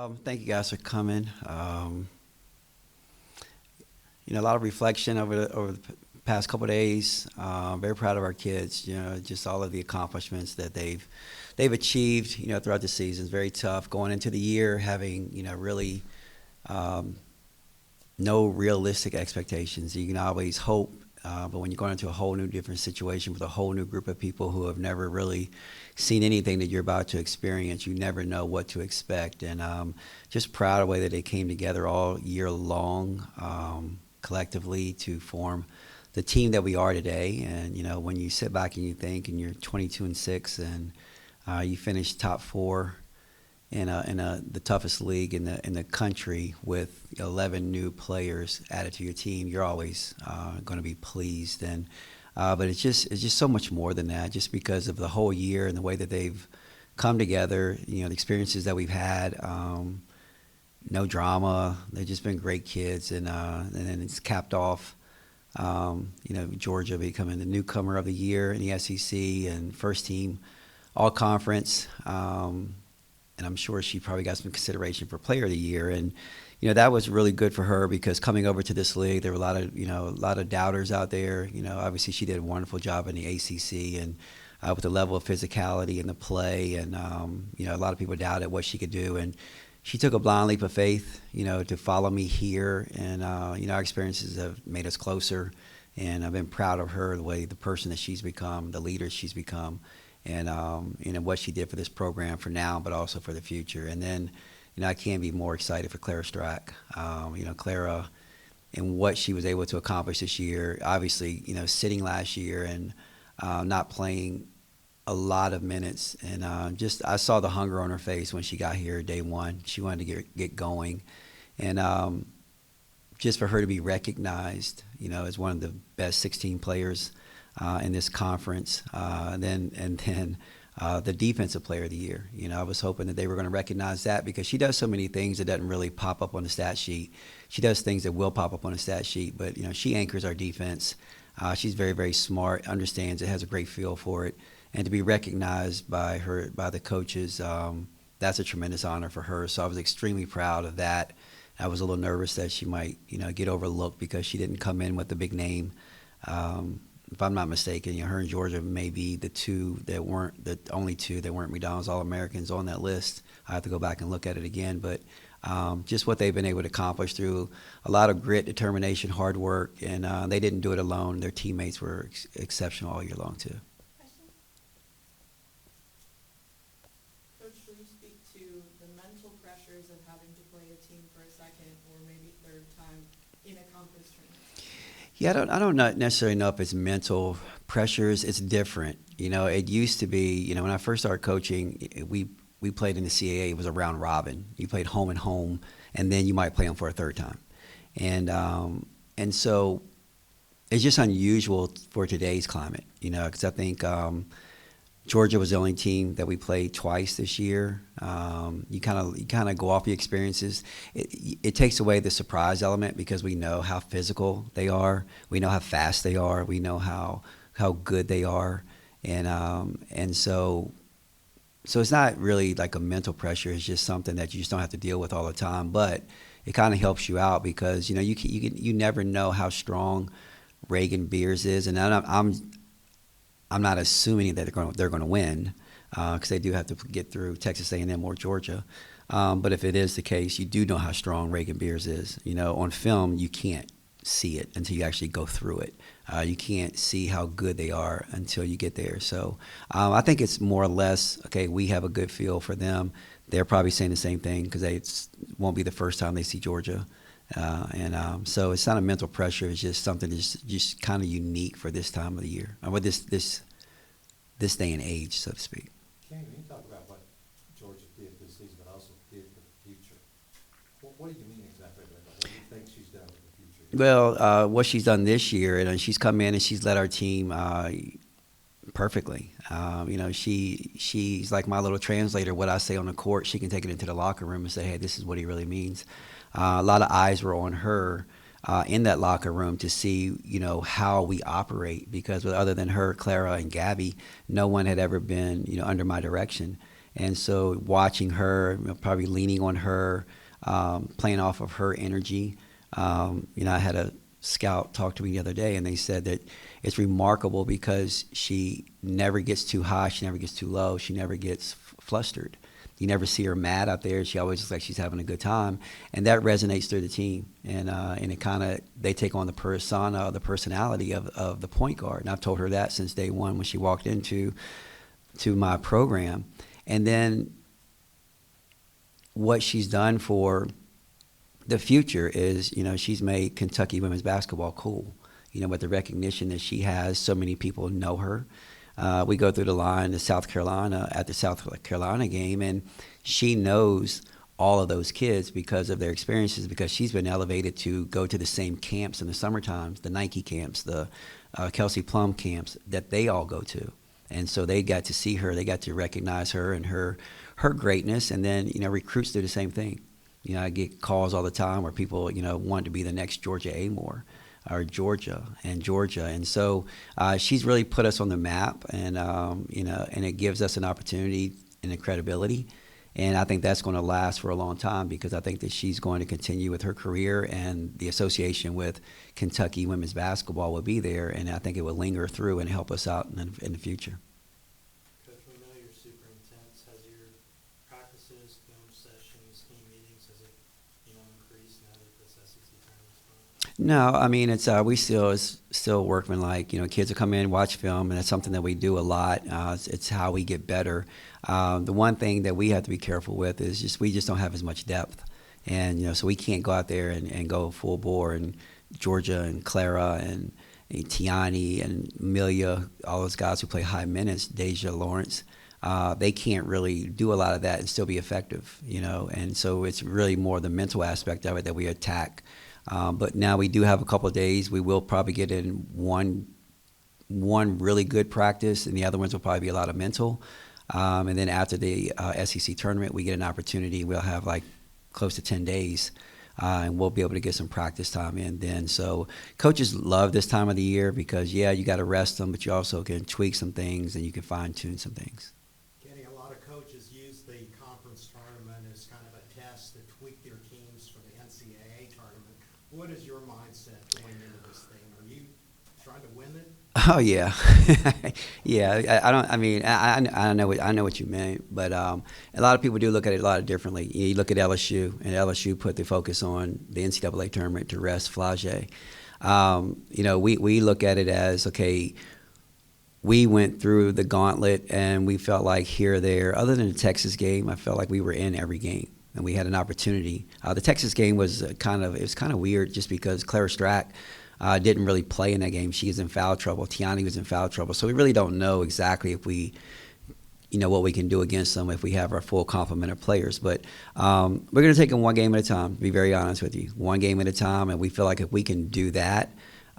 Thank you guys for coming. A lot of reflection over the past couple of days. Very proud of our kids. Just all of the accomplishments that they've achieved. Throughout the season. It's very tough going into the year, having really um, no realistic expectations. You can always hope, but when you're going into a whole new different situation with a whole new group of people who have never really seen anything that you're about to experience, you never know what to expect. And just proud of the way that they came together all year long, collectively to form the team that we are today. And when you sit back and you think, and you're 22-6, and you finish top four in the toughest league in the country with 11 new players added to your team, you're always going to be pleased. And but it's just so much more than that, just because of the whole year and the way that they've come together. The experiences that we've had. No drama. They've just been great kids, and then it's capped off. Georgia becoming the newcomer of the year in the SEC and first team all conference. And I'm sure she probably got some consideration for player of the year. And, that was really good for her, because coming over to this league, there were a lot of doubters out there. Obviously she did a wonderful job in the ACC, and with the level of physicality and the play. And, a lot of people doubted what she could do. And she took a blind leap of faith, to follow me here. And, our experiences have made us closer. And I've been proud of her, the person that she's become, the leader she's become. And what she did for this program for now, but also for the future. And then, I can't be more excited for Clara Strack. Clara and what she was able to accomplish this year. Obviously, sitting last year and not playing a lot of minutes. And I saw the hunger on her face when she got here day one. She wanted to get going. And just for her to be recognized, as one of the best 16 players in this conference, and then the defensive player of the year. I was hoping that they were going to recognize that, because she does so many things that doesn't really pop up on the stat sheet. She does things that will pop up on the stat sheet, but she anchors our defense. She's very, very smart, understands it, has a great feel for it, and to be recognized by the coaches, that's a tremendous honor for her. So I was extremely proud of that. I was a little nervous that she might get overlooked because she didn't come in with the big name. If I'm not mistaken, her and Georgia may be the only two that weren't McDonald's All-Americans on that list. I have to go back and look at it again, but just what they've been able to accomplish through a lot of grit, determination, hard work, and they didn't do it alone. Their teammates were exceptional all year long too. Coach, will you speak to the mental pressures of having to play a team for a second or maybe third time in a conference tournament? Yeah, I don't necessarily know if it's mental pressures. It's different. It used to be, when I first started coaching, we played in the CAA. It was a round robin. You played home and home, and then you might play them for a third time. And so it's just unusual for today's climate, because I think Georgia was the only team that we played twice this year. You kind of go off the experiences. It takes away the surprise element, because we know how physical they are. We know how fast they are. We know how good they are, and so it's not really like a mental pressure. It's just something that you just don't have to deal with all the time. But it kind of helps you out, because you never know how strong Reagan Beers is, and I'm not assuming that they're going to win, because they do have to get through Texas A&M or Georgia. But if it is the case, you do know how strong Reagan Beers is. On film, you can't see it until you actually go through it. You can't see how good they are until you get there. So I think it's more or less, okay, we have a good feel for them. They're probably saying the same thing, because it won't be the first time they see Georgia. So it's not a mental pressure. It's just something that's just kind of unique for this time of the year, or this day and age, so to speak. Ken, when you talk about what Georgia did this season, but also did for the future, what do you mean exactly by that? What do you think she's done for the future? Well, what she's done this year, and she's come in and she's led our team perfectly. She's like my little translator. What I say on the court, she can take it into the locker room and say, hey, this is what he really means. A lot of eyes were on her in that locker room to see, how we operate, because other than her, Clara, and Gabby, no one had ever been, under my direction. And so watching her, probably leaning on her, playing off of her energy. I had a scout talk to me the other day, and they said that it's remarkable because she never gets too high, she never gets too low, she never gets flustered. You never see her mad out there. She always looks like she's having a good time, and that resonates through the team. And it kind of, they take on the persona, the personality of the point guard. And I've told her that since day one when she walked into my program. And then what she's done for the future is, she's made Kentucky women's basketball cool. With the recognition that she has, so many people know her. We go through the line to South Carolina at the South Carolina game, and she knows all of those kids because of their experiences, because she's been elevated to go to the same camps in the summer times, the Nike camps, the Kelsey Plum camps that they all go to. And so they got to see her, they got to recognize her and her greatness, and then, recruits do the same thing. I get calls all the time where people, want to be the next Georgia Amore or Georgia. And so she's really put us on the map, and, and it gives us an opportunity and a credibility. And I think that's going to last for a long time, because I think that she's going to continue with her career, and the association with Kentucky women's basketball will be there, and I think it will linger through and help us out in the future. Coach, we know you're super intense. Has your practices, film sessions, team meetings, has it, increased now that this SEC tournament's going on? No, I mean, we still workmanlike. Kids will come in, watch film, and that's something that we do a lot. It's how we get better. The one thing that we have to be careful with is we just don't have as much depth, and so we can't go out there and go full bore. And Georgia and Clara and Tiani and Amelia, all those guys who play high minutes, Deja Lawrence, they can't really do a lot of that and still be effective. And so it's really more the mental aspect of it that we attack. But now we do have a couple of days. We will probably get in one really good practice, and the other ones will probably be a lot of mental. And then after the SEC tournament, we get an opportunity. We'll have like close to 10 days, and we'll be able to get some practice time in then. So coaches love this time of the year because, you got to rest them, but you also can tweak some things and you can fine-tune some things. Kenny, a lot of coaches use the conference tournament as kind of a test to tweak their teams for the NCAA tournament. What is your mindset going into this thing? Are you trying to win it? Oh yeah, yeah. I know what you meant, but a lot of people do look at it a lot differently. You look at LSU, and LSU put the focus on the NCAA tournament to rest Flage. We look at it as, okay, we went through the gauntlet, and we felt like here or there, other than the Texas game, I felt like we were in every game, and we had an opportunity. The Texas game was kind of weird, just because Clara Strack didn't really play in that game. She was in foul trouble. Tiani was in foul trouble. So we really don't know exactly if we, what we can do against them if we have our full complement of players. But we're going to take them one game at a time, to be very honest with you. One game at a time, and we feel like if we can do that,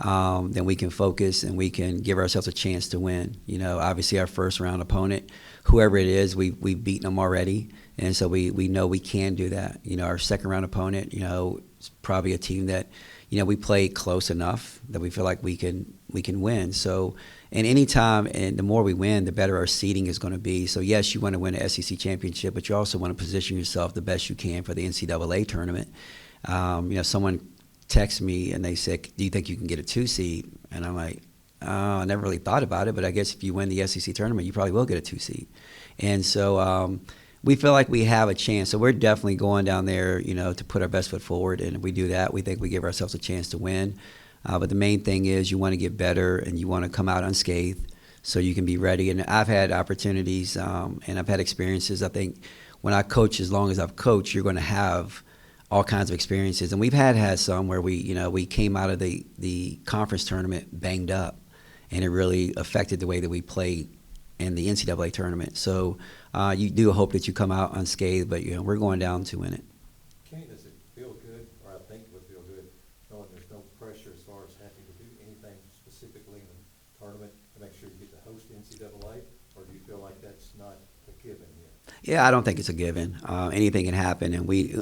then we can focus and we can give ourselves a chance to win. Obviously our first round opponent, whoever it is, we've beaten them already. And so we know we can do that. Our second round opponent, is probably a team that, we play close enough that we feel like we can win. So, and any time, and the more we win, the better our seeding is going to be. So yes, you want to win an SEC championship, but you also want to position yourself the best you can for the NCAA tournament. Someone texted me and they said, "Do you think you can get a 2 seed?" And I'm like, "Oh, I never really thought about it, but I guess if you win the SEC tournament, you probably will get a 2 seed." And so we feel like we have a chance. So we're definitely going down there, to put our best foot forward. And if we do that, we think we give ourselves a chance to win. But the main thing is you want to get better and you want to come out unscathed so you can be ready. And I've had opportunities and I've had experiences. I think when I coach, as long as I've coached, you're going to have all kinds of experiences. And we've had some where we came out of the conference tournament banged up, and it really affected the way that we played in the NCAA tournament. So you do hope that you come out unscathed, but we're going down to win it. Kenny, does it feel good, or I think it would feel good, knowing there's no pressure as far as having to do anything specifically in the tournament to make sure you get to host NCAA, or do you feel like that's not a given yet? Yeah, I don't think it's a given. Anything can happen, and we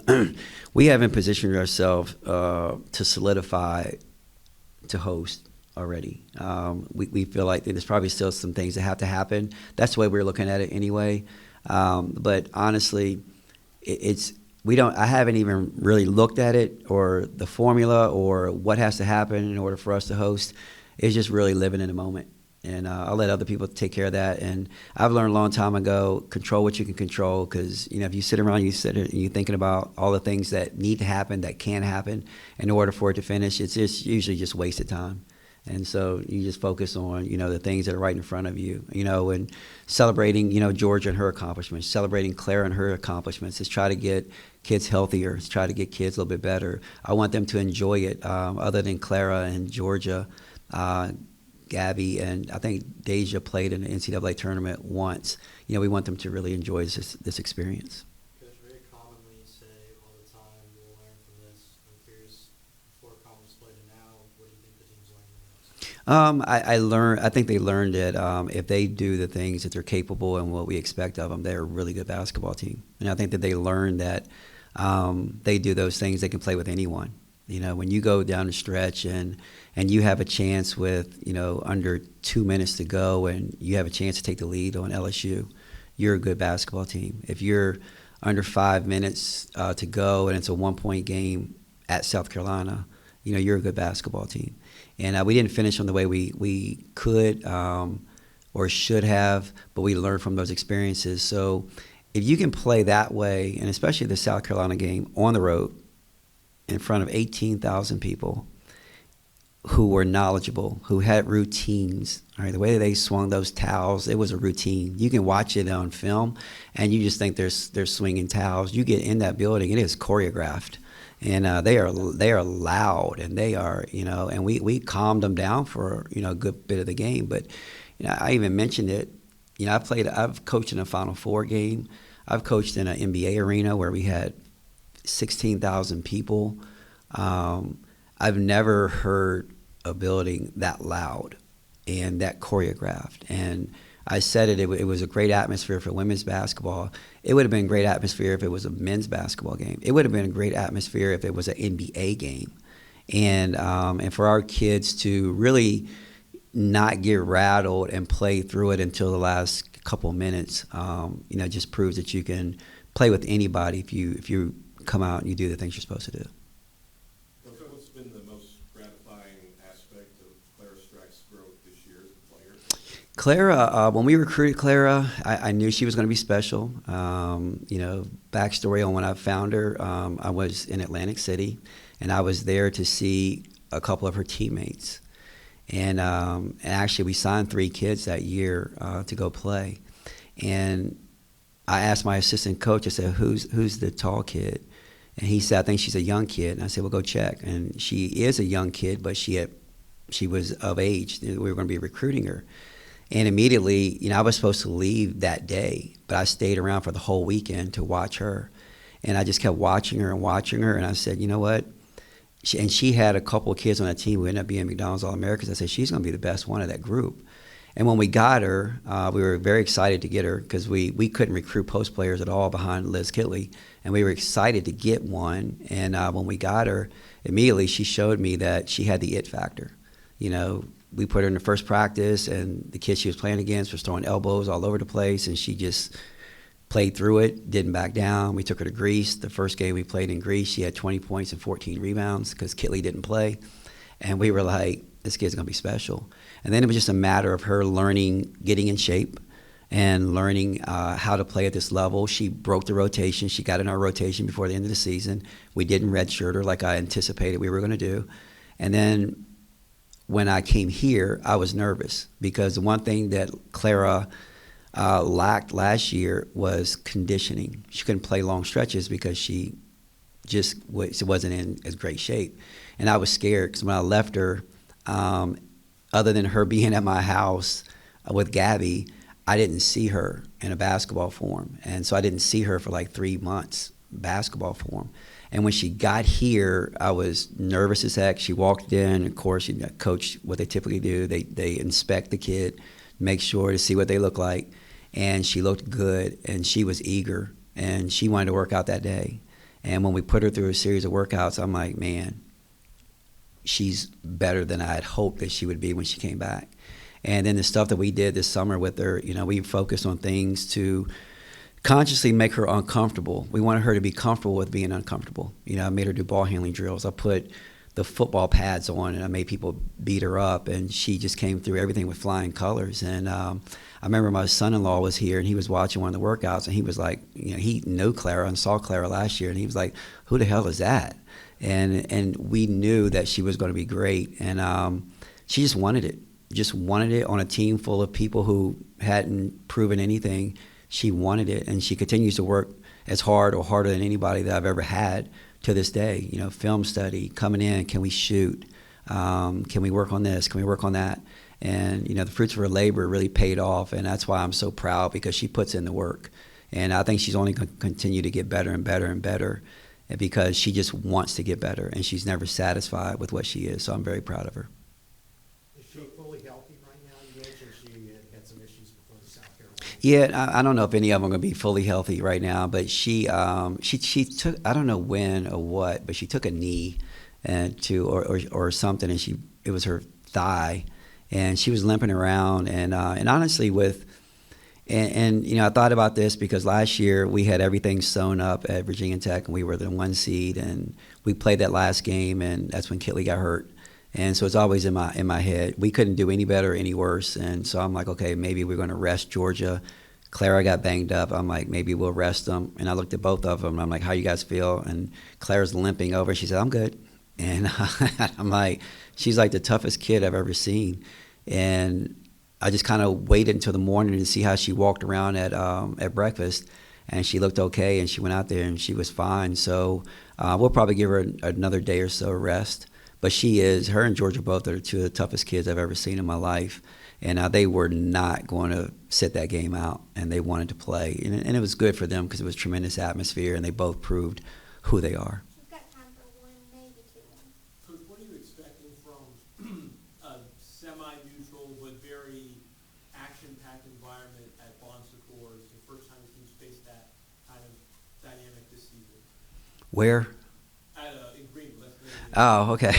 we haven't positioned ourselves to solidify to host already. We feel like there's probably still some things that have to happen. That's the way we're looking at it anyway. But honestly, I haven't even really looked at it or the formula or what has to happen in order for us to host. It's just really living in the moment. And I'll let other people take care of that. And I've learned a long time ago, control what you can control, because if you sit around, and you're thinking about all the things that need to happen, that can happen in order for it to finish, it's just usually just wasted time. And so you just focus on, the things that are right in front of you, and celebrating, Georgia and her accomplishments, celebrating Clara and her accomplishments, is try to get kids healthier, is try to get kids a little bit better. I want them to enjoy it. Other than Clara and Georgia, Gabby, and I think Deja played in the NCAA tournament once. We want them to really enjoy this experience. Coach, very commonly you say all the time, we'll learn from this. I'm curious, before conference play to now, what do you think the team's learning the most? I think they learned that if they do the things that they're capable and what we expect of them, they're a really good basketball team. And I think that they learned that they do those things, they can play with anyone. When you go down the stretch and you have a chance with, under 2 minutes to go and you have a chance to take the lead on LSU, you're a good basketball team. If you're under 5 minutes to go and it's a 1-point game at South Carolina, you're a good basketball team. And we didn't finish on the way we could or should have, but we learned from those experiences. So if you can play that way, and especially the South Carolina game on the road, in front of 18,000 people who were knowledgeable, who had routines. All right, the way they swung those towels, it was a routine. You can watch it on film, and you just think they're swinging towels. You get in that building, it is choreographed, and they are loud, and they are, and we calmed them down for a good bit of the game. But I even mentioned it. I've coached in a Final Four game. I've coached in an NBA arena where we had 16,000 people. I've never heard a building that loud and that choreographed. And I said it was a great atmosphere for women's basketball. It would have been a great atmosphere if it was a men's basketball game. It would have been a great atmosphere if it was an NBA game. And for our kids to really not get rattled and play through it until the last couple minutes, just proves that you can play with anybody if you come out and you do the things you're supposed to do. What's been the most gratifying aspect of Clara Strack's growth this year as a player? Clara, when we recruited Clara, I knew she was going to be special. Backstory on when I found her, I was in Atlantic City, and I was there to see a couple of her teammates. And actually, we signed 3 kids that year to go play. And I asked my assistant coach, I said, who's the tall kid? And he said, I think she's a young kid. And I said, well, go check. And she is a young kid, but she was of age. We were going to be recruiting her. And immediately, I was supposed to leave that day, but I stayed around for the whole weekend to watch her. And I just kept watching her. And I said, you know what? She had a couple of kids on that team who ended up being McDonald's All-Americans. I said, she's going to be the best one of that group. And when we got her, we were very excited to get her because we couldn't recruit post players at all behind Liz Kitley. And we were excited to get one. And when we got her, immediately she showed me that she had the it factor. We put her in the first practice, and the kids she was playing against was throwing elbows all over the place, and she just played through it, didn't back down. We took her to Greece. The first game we played in Greece, she had 20 points and 14 rebounds because Kitley didn't play. And we were like, this kid's going to be special. And then it was just a matter of her learning, getting in shape, and learning how to play at this level. She broke the rotation. She got in our rotation before the end of the season. We didn't redshirt her like I anticipated we were going to do. And then when I came here, I was nervous because the one thing that Clara lacked last year was conditioning. She couldn't play long stretches because she just wasn't in as great shape. And I was scared because when I left her, other than her being at my house with Gabby, I didn't see her in a basketball form. And so I didn't see her for like 3 months, basketball form. And when she got here, I was nervous as heck. She walked in, of course, coach, what they typically do, they inspect the kid, make sure to see what they look like. And she looked good, and she was eager, and she wanted to work out that day. And when we put her through a series of workouts, I'm like, man, she's better than I had hoped that she would be when she came back. And then the stuff that we did this summer with her, we focused on things to consciously make her uncomfortable. We wanted her to be comfortable with being uncomfortable. You know, I made her do ball handling drills. I put the football pads on, and I made people beat her up, and she just came through everything with flying colors. And I remember my son-in-law was here, and he was watching one of the workouts, and he was like, you know, he knew Clara and saw Clara last year, and he was like, who the hell is that? And we knew that she was going to be great, and she just wanted it on a team full of people who hadn't proven anything. She wanted it, and she continues to work as hard or harder than anybody that I've ever had to this day. You know, film study, coming in, can we shoot? Can we work on this? Can we work on that? And, you know, the fruits of her labor really paid off, and that's why I'm so proud, because she puts in the work. And I think she's only going to continue to get better and better and better, because she just wants to get better, and she's never satisfied with what she is. So I'm very proud of her. Is she fully healthy right now? You mentioned she had some issues before the South Carolina. Yeah, I don't know if any of them are going to be fully healthy right now, but she took, I don't know when or what, but she took a knee or something, and it was her thigh, and she was limping around, and honestly and you know, I thought about this because last year we had everything sewn up at Virginia Tech, and we were the 1 seed, and we played that last game, and that's when Kitley got hurt. And so it's always in my head. We couldn't do any better or any worse. And so I'm like, okay, maybe we're going to rest Georgia. Clara got banged up. I'm like, maybe we'll rest them. And I looked at both of them, and I'm like, how you guys feel? And Clara's limping over. She said, I'm good. And I'm like, she's like the toughest kid I've ever seen. And I just kind of waited until the morning to see how she walked around at breakfast. And she looked okay, and she went out there, and she was fine. So we'll probably give her another day or so rest. But her and Georgia both are two of the toughest kids I've ever seen in my life. And they were not going to sit that game out, and they wanted to play. And it was good for them because it was tremendous atmosphere, and they both proved who they are. We've got time for one, maybe two more. Coach, what are you expecting from a semi-neutral but very action-packed environment at Bon Secours? It's the first time the team's faced that kind of dynamic this season. Where? In Greenville. Oh, okay.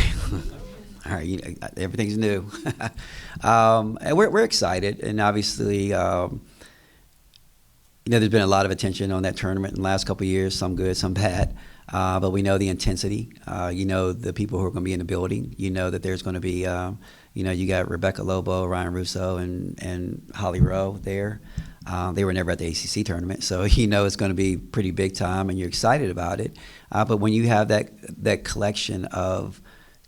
All right, everything's new. And we're excited, and obviously, there's been a lot of attention on that tournament in the last couple of years, some good, some bad. But we know the intensity. The people who are going to be in the building. You know that there's going to be, you got Rebecca Lobo, Ryan Russo, and Holly Rowe there. They were never at the ACC tournament, so it's going to be pretty big time, and you're excited about it. But when you have that collection of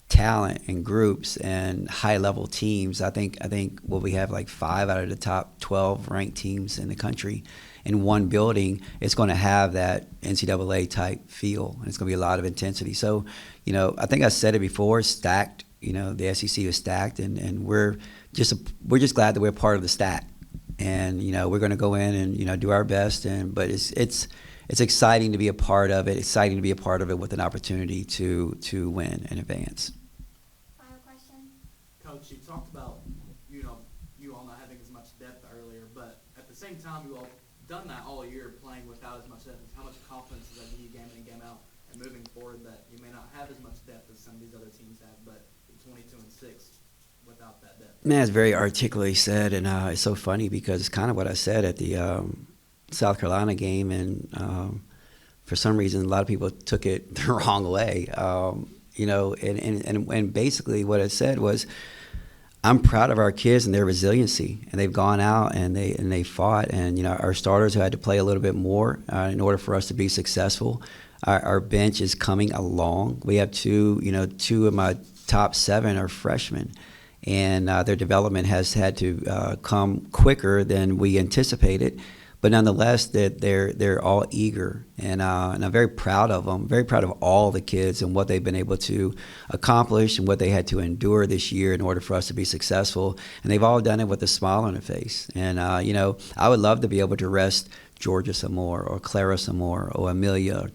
talent and groups and high-level teams, I think we have like 5 out of the top 12 ranked teams in the country in one building. It's going to have that NCAA type feel, and it's going to be a lot of intensity. So, I think I said it before, stacked. The SEC is stacked, and we're just glad that we're part of the stack. And we're going to go in and do our best. But it's exciting to be a part of it. Exciting to be a part of it with an opportunity to win and advance. Final question? Coach, you talked about you all not having as much depth earlier, but at the same time, you all done that all year, playing without as much depth. How much confidence does that give you game in and game out, and moving forward that you may not have as much depth as some of these other teams have, but 22-6 without that depth? Man, it's very articulately said, and it's so funny because it's kind of what I said at the South Carolina game, and for some reason, a lot of people took it the wrong way. And basically what I said was, I'm proud of our kids and their resiliency, and they've gone out and they fought, and our starters had to play a little bit more in order for us to be successful. Our bench is coming along. We have two of my top 7 are freshmen, and their development has had to come quicker than we anticipated. But nonetheless, that they're all eager, and I'm very proud of them. Very proud of all the kids and what they've been able to accomplish and what they had to endure this year in order for us to be successful. And they've all done it with a smile on their face. And I would love to be able to rest Georgia some more, or Clara some more, or Amelia.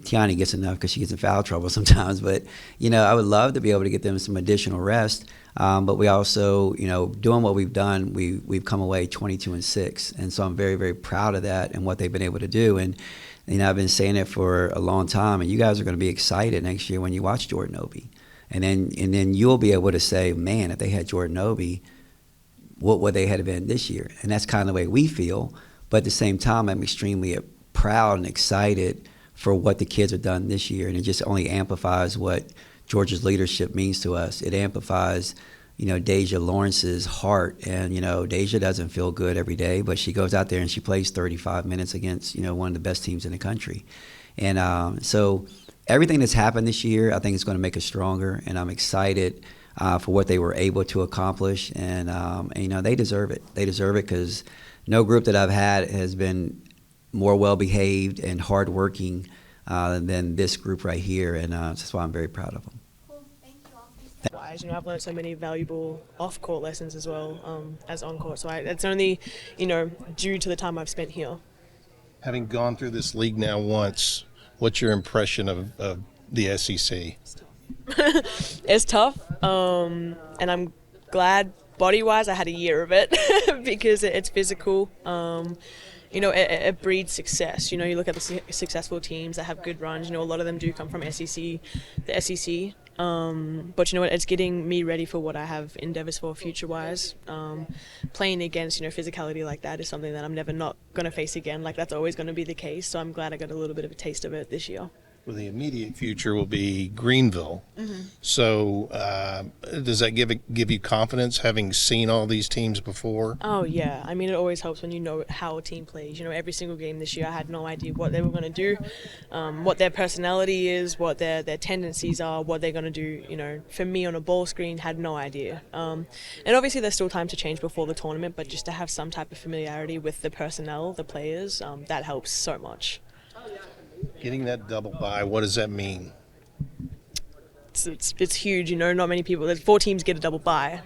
Tiani gets enough because she gets in foul trouble sometimes, but I would love to be able to get them some additional rest. But we also, doing what we've done, we've come away 22-6, and so I'm very, very proud of that and what they've been able to do. And I've been saying it for a long time, and you guys are going to be excited next year when you watch Jordan Obi, and then you'll be able to say, man, if they had Jordan Obi, what would they have been this year? And that's kind of the way we feel. But at the same time, I'm extremely proud and excited for what the kids have done this year, and it just only amplifies what Georgia's leadership means to us. It amplifies, Deja Lawrence's heart, and Deja doesn't feel good every day, but she goes out there and she plays 35 minutes against one of the best teams in the country, and so everything that's happened this year, I think, is going to make us stronger, and I'm excited for what they were able to accomplish, and they deserve it. They deserve it because no group that I've had has been more well-behaved and hardworking than this group right here, and that's why I'm very proud of them. Cool. Thank you all. Wise, I've learned so many valuable off-court lessons as well as on-court. So it's only, due to the time I've spent here. Having gone through this league now once, what's your impression of the SEC? It's tough, and I'm glad body-wise I had a year of it because it's physical. It breeds success. You look at the successful teams that have good runs. A lot of them do come from the SEC. But you know what? It's getting me ready for what I have endeavors for future-wise. Playing against physicality like that is something that I'm never not going to face again. Like that's always going to be the case. So I'm glad I got a little bit of a taste of it this year. Well, the immediate future will be Greenville. Mm-hmm. So does that give you confidence having seen all these teams before? Oh, yeah. I mean, it always helps when you know how a team plays. Every single game this year, I had no idea what they were going to do, what their personality is, what their tendencies are, what they're going to do. For me on a ball screen, had no idea. And obviously, there's still time to change before the tournament, but just to have some type of familiarity with the personnel, the players, that helps so much. Getting that double bye, what does that mean? It's huge, not many people. There's 4 teams get a double bye.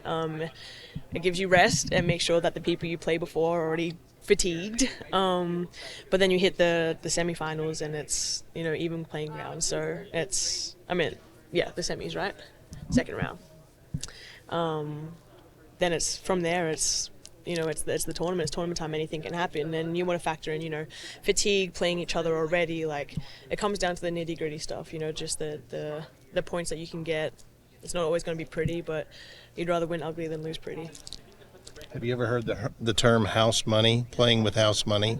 It gives you rest and makes sure that the people you play before are already fatigued. But then you hit the semifinals and it's even playing ground. So the semis, right? Second round. Then it's from there. It's it's the tournament. It's tournament time. Anything can happen, and you want to factor in, fatigue, playing each other already. Like it comes down to the nitty gritty stuff. Just the points that you can get. It's not always going to be pretty, but you'd rather win ugly than lose pretty. Have you ever heard the term house money? Playing with house money.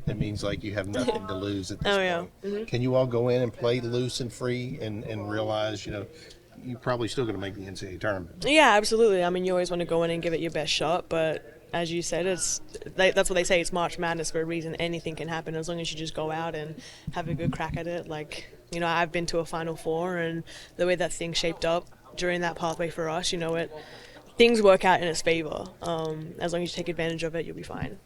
It means like you have nothing to lose at this point. Yeah. Mm-hmm. Can you all go in and play loose and free and realize you're probably still going to make the NCAA tournament? Yeah, absolutely. I mean, you always want to go in and give it your best shot, but as you said, that's what they say. It's March Madness for a reason. Anything can happen as long as you just go out and have a good crack at it. Like, I've been to a Final Four, and the way that thing shaped up during that pathway for us, things work out in its favor. As long as you take advantage of it, you'll be fine.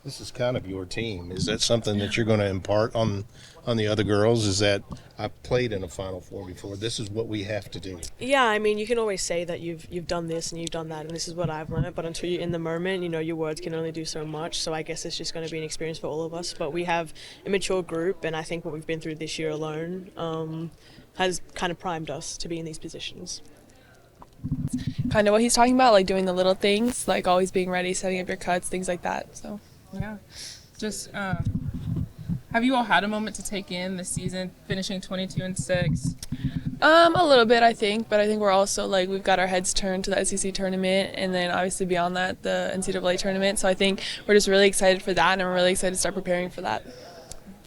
This is kind of your team. Is that something that you're going to impart on the other girls? Is that I've played in a Final Four before. This is what we have to do. Yeah, I mean, you can always say that you've done this and you've done that, and this is what I've learned. But until you're in the moment, your words can only do so much. So I guess it's just going to be an experience for all of us. But we have a mature group, and I think what we've been through this year alone has kind of primed us to be in these positions. Kind of what he's talking about, like doing the little things, like always being ready, setting up your cuts, things like that. So. Yeah. Just have you all had a moment to take in the season, finishing 22-6? A little bit, I think, but I think we're also we've got our heads turned to the SEC tournament, and then obviously beyond that, the NCAA tournament. So I think we're just really excited for that, and we're really excited to start preparing for that.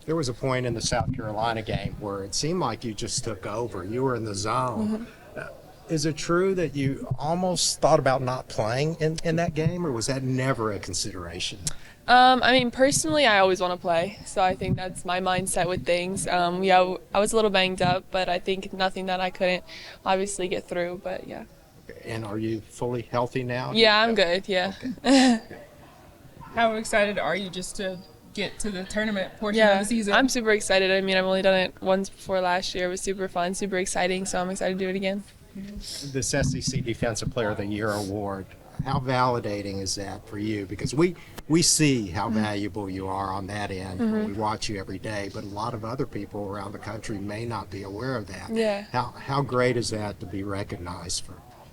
There was a point in the South Carolina game where it seemed like you just took over. You were in the zone. Mm-hmm. Is it true that you almost thought about not playing in that game, or was that never a consideration? I mean, personally, I always want to play, so I think that's my mindset with things. I was a little banged up, but I think nothing that I couldn't obviously get through, but yeah. And are you fully healthy now? Yeah, I'm good, yeah. Okay. How excited are you just to get to the tournament portion of the season? I'm super excited. I mean, I've only done it once before last year. It was super fun, super exciting, so I'm excited to do it again. This SEC Defensive Player of the Year award, how validating is that for you? Because we see how valuable you are on that end. Mm-hmm. We watch you every day, but a lot of other people around the country may not be aware of that. Yeah. How great is that to be recognized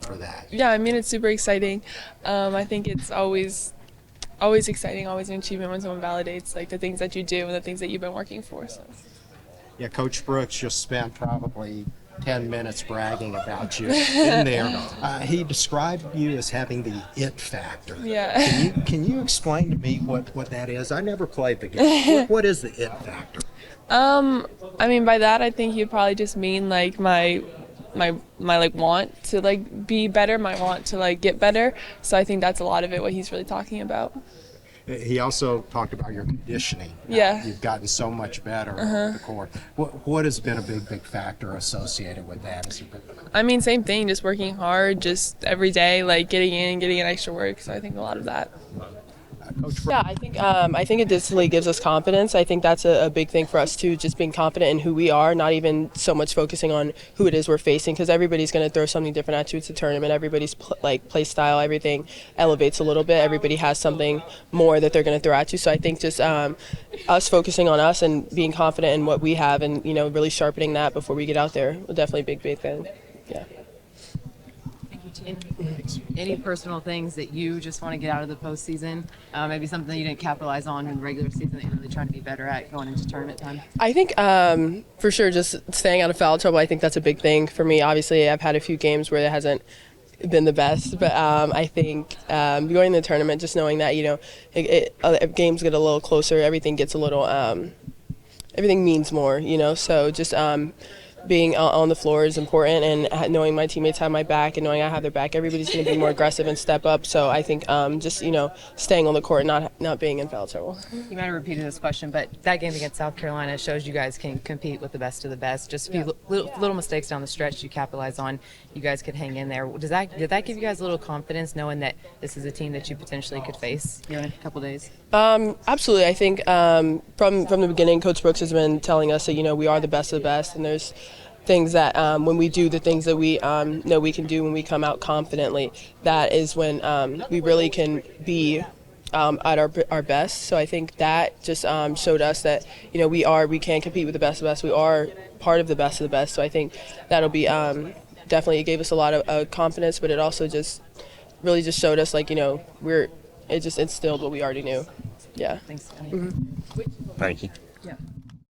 for that? Yeah, I mean, it's super exciting. I think it's always exciting, always an achievement when someone validates the things that you do and the things that you've been working for. So. Yeah, Coach Brooks just spent probably 10 minutes bragging about you in there. He described you as having the it factor. Yeah. Can you explain to me what that is? I never played the game. What is the it factor? I mean, by that I think he'd probably just mean like my like want to like be better, my want to like get better. So I think that's a lot of it what he's really talking about. He also talked about your conditioning. Yeah. You've gotten so much better on the court. What has been a big factor associated with that? I mean, same thing, just working hard, just every day, like getting in extra work. So I think a lot of that. Coach Yeah, I think it definitely gives us confidence. I think that's a big thing for us too, just being confident in who we are, not even so much focusing on who it is we're facing, because everybody's going to throw something different at you. It's a tournament. Everybody's play style, everything elevates a little bit. Everybody has something more that they're going to throw at you. So I think just us focusing on us and being confident in what we have, and really sharpening that before we get out there, will definitely be a big thing. Yeah. Any personal things that you just want to get out of the postseason? Maybe something you didn't capitalize on in the regular season that you're really trying to be better at going into tournament time? I think for sure just staying out of foul trouble, I think that's a big thing for me. Obviously, I've had a few games where it hasn't been the best, but I think going to the tournament, just knowing that, games get a little closer, everything gets a little, everything means more, so just being on the floor is important, and knowing my teammates have my back and knowing I have their back, everybody's going to be more aggressive and step up. So I think just staying on the court, not being in foul trouble. You might have repeated this question, but that game against South Carolina shows you guys can compete with the best of the best. Just a few little mistakes down the stretch you capitalize on, you guys could hang in there. Did that give you guys a little confidence knowing that this is a team that you potentially could face here in a couple days? Absolutely. I think from the beginning, Coach Brooks has been telling us that we are the best of the best, and there's things that when we do the things that we know we can do when we come out confidently, that is when we really can be at our best. So I think that just showed us that we can compete with the best of the best. We are part of the best of the best. So I think that'll be definitely, it gave us a lot of confidence, but it also just really just showed us it just instilled what we already knew. Yeah. Thanks. Thank you. Yeah.